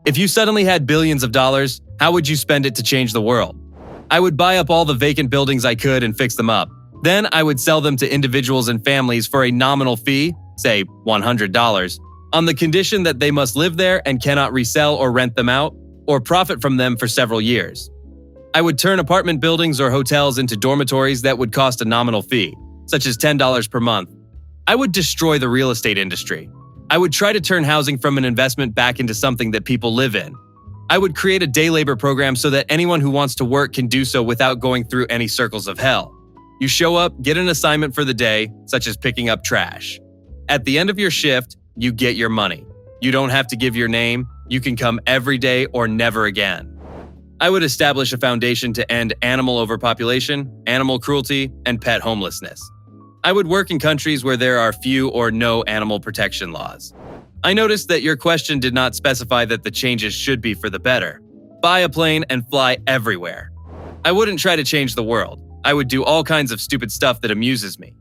If you suddenly had billions of dollars, how would you spend it to change the world? I would buy up all the vacant buildings I could and fix them up. Then I would sell them to individuals and families for a nominal fee, say $100, on the condition that they must live there and cannot resell or rent them out, or profit from them for several years. I would turn apartment buildings or hotels into dormitories that would cost a nominal fee, such as $10 per month. I would destroy the real estate industry. I would try to turn housing from an investment back into something that people live in. I would create a day labor program so that anyone who wants to work can do so without going through any circles of hell. You show up, get an assignment for the day, such as picking up trash. At the end of your shift, you get your money. You don't have to give your name. You can come every day or never again. I would establish a foundation to end animal overpopulation, animal cruelty, and pet homelessness. I would work in countries where there are few or no animal protection laws. I noticed that your question did not specify that the changes should be for the better. Buy a plane and fly everywhere. I wouldn't try to change the world. I would do all kinds of stupid stuff that amuses me.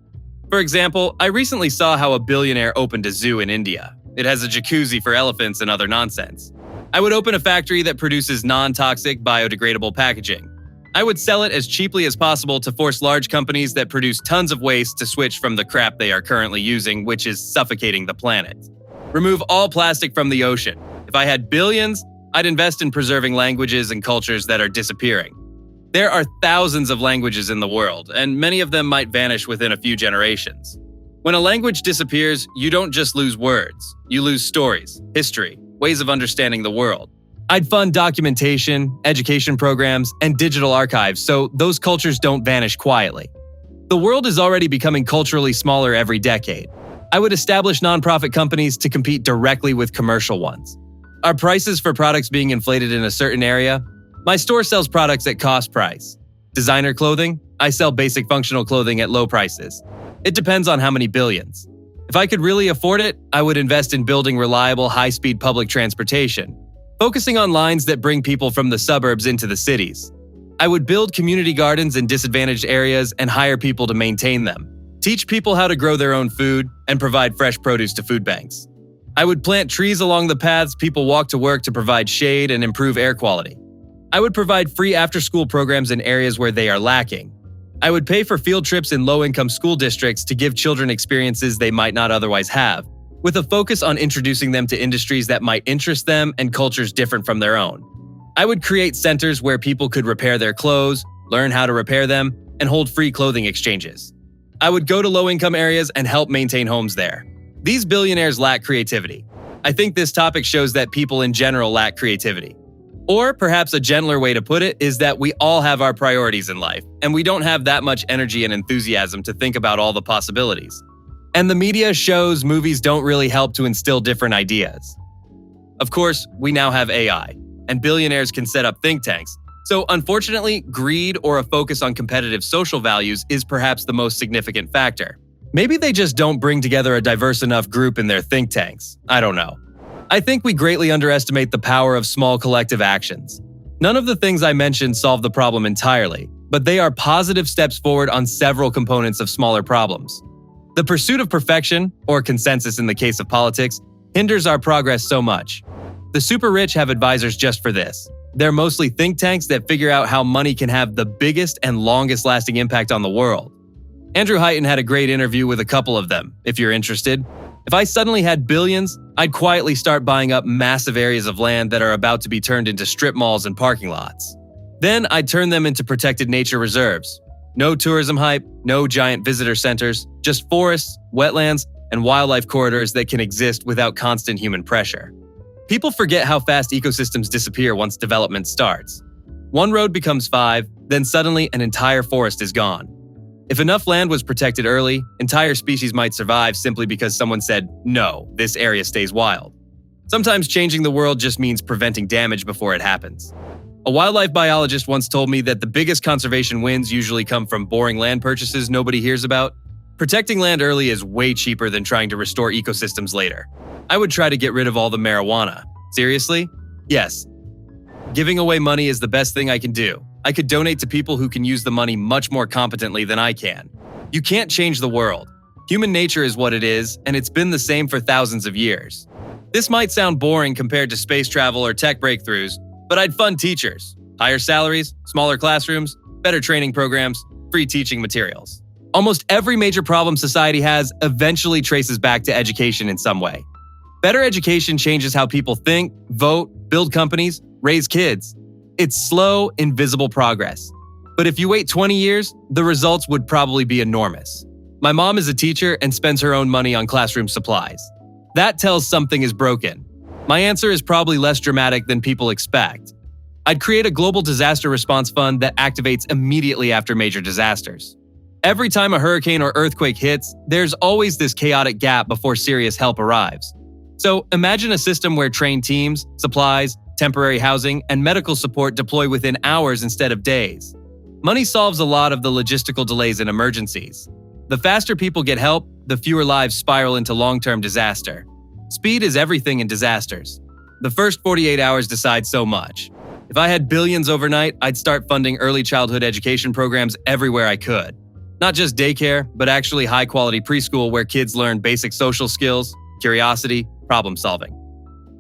For example, I recently saw how a billionaire opened a zoo in India. It has a jacuzzi for elephants and other nonsense. I would open a factory that produces non-toxic, biodegradable packaging. I would sell it as cheaply as possible to force large companies that produce tons of waste to switch from the crap they are currently using, which is suffocating the planet. Remove all plastic from the ocean. If I had billions, I'd invest in preserving languages and cultures that are disappearing. There are thousands of languages in the world, and many of them might vanish within a few generations. When a language disappears, you don't just lose words. You lose stories, history, ways of understanding the world. I'd fund documentation, education programs, and digital archives so those cultures don't vanish quietly. The world is already becoming culturally smaller every decade. I would establish nonprofit companies to compete directly with commercial ones. Are prices for products being inflated in a certain area? My store sells products at cost price. Designer clothing? I sell basic functional clothing at low prices. It depends on how many billions. If I could really afford it, I would invest in building reliable, high-speed public transportation, focusing on lines that bring people from the suburbs into the cities. I would build community gardens in disadvantaged areas and hire people to maintain them, teach people how to grow their own food, and provide fresh produce to food banks. I would plant trees along the paths people walk to work to provide shade and improve air quality. I would provide free after-school programs in areas where they are lacking. I would pay for field trips in low-income school districts to give children experiences they might not otherwise have, with a focus on introducing them to industries that might interest them and cultures different from their own. I would create centers where people could repair their clothes, learn how to repair them, and hold free clothing exchanges. I would go to low-income areas and help maintain homes there. These billionaires lack creativity. I think this topic shows that people in general lack creativity. Or perhaps a gentler way to put it is that we all have our priorities in life, and we don't have that much energy and enthusiasm to think about all the possibilities. And the media, shows, movies don't really help to instill different ideas. Of course, we now have AI, and billionaires can set up think tanks. So unfortunately, greed or a focus on competitive social values is perhaps the most significant factor. Maybe they just don't bring together a diverse enough group in their think tanks. I don't know. I think we greatly underestimate the power of small collective actions. None of the things I mentioned solve the problem entirely, but they are positive steps forward on several components of smaller problems. The pursuit of perfection, or consensus in the case of politics, hinders our progress so much. The super rich have advisors just for this. They're mostly think tanks that figure out how money can have the biggest and longest lasting impact on the world. Andrew Heighton had a great interview with a couple of them, if you're interested. If I suddenly had billions, I'd quietly start buying up massive areas of land that are about to be turned into strip malls and parking lots. Then I'd turn them into protected nature reserves. No tourism hype, no giant visitor centers, just forests, wetlands, and wildlife corridors that can exist without constant human pressure. People forget how fast ecosystems disappear once development starts. One road becomes 5, then suddenly an entire forest is gone. If enough land was protected early, entire species might survive simply because someone said, "No, this area stays wild." Sometimes changing the world just means preventing damage before it happens. A wildlife biologist once told me that the biggest conservation wins usually come from boring land purchases nobody hears about. Protecting land early is way cheaper than trying to restore ecosystems later. I would try to get rid of all the marijuana. Seriously? Yes. Giving away money is the best thing I can do. I could donate to people who can use the money much more competently than I can. You can't change the world. Human nature is what it is, and it's been the same for thousands of years. This might sound boring compared to space travel or tech breakthroughs, but I'd fund teachers, higher salaries, smaller classrooms, better training programs, free teaching materials. Almost every major problem society has eventually traces back to education in some way. Better education changes how people think, vote, build companies, raise kids. It's slow, invisible progress. But if you wait 20 years, the results would probably be enormous. My mom is a teacher and spends her own money on classroom supplies. That tells something is broken. My answer is probably less dramatic than people expect. I'd create a global disaster response fund that activates immediately after major disasters. Every time a hurricane or earthquake hits, there's always this chaotic gap before serious help arrives. So imagine a system where trained teams, supplies, temporary housing, and medical support deploy within hours instead of days. Money solves a lot of the logistical delays in emergencies. The faster people get help, the fewer lives spiral into long-term disaster. Speed is everything in disasters. The first 48 hours decide so much. If I had billions overnight, I'd start funding early childhood education programs everywhere I could. Not just daycare, but actually high-quality preschool where kids learn basic social skills, curiosity, problem solving.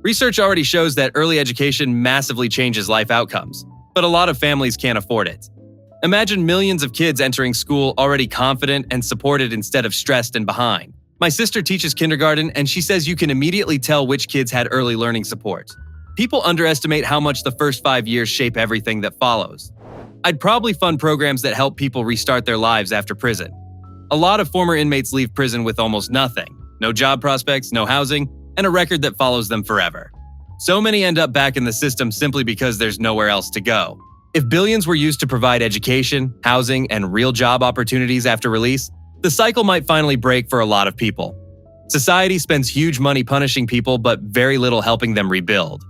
Research already shows that early education massively changes life outcomes, but a lot of families can't afford it. Imagine millions of kids entering school already confident and supported instead of stressed and behind. My sister teaches kindergarten, and she says you can immediately tell which kids had early learning support. People underestimate how much the first 5 years shape everything that follows. I'd probably fund programs that help people restart their lives after prison. A lot of former inmates leave prison with almost nothing. No job prospects, no housing, and a record that follows them forever. So many end up back in the system simply because there's nowhere else to go. If billions were used to provide education, housing, and real job opportunities after release, the cycle might finally break for a lot of people. Society spends huge money punishing people but very little helping them rebuild.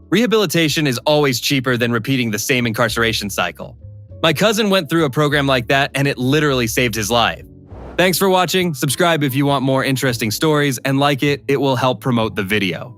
Rehabilitation is always cheaper than repeating the same incarceration cycle. My cousin went through a program like that and it literally saved his life. Thanks for watching. Subscribe if you want more interesting stories, and like it will help promote the video.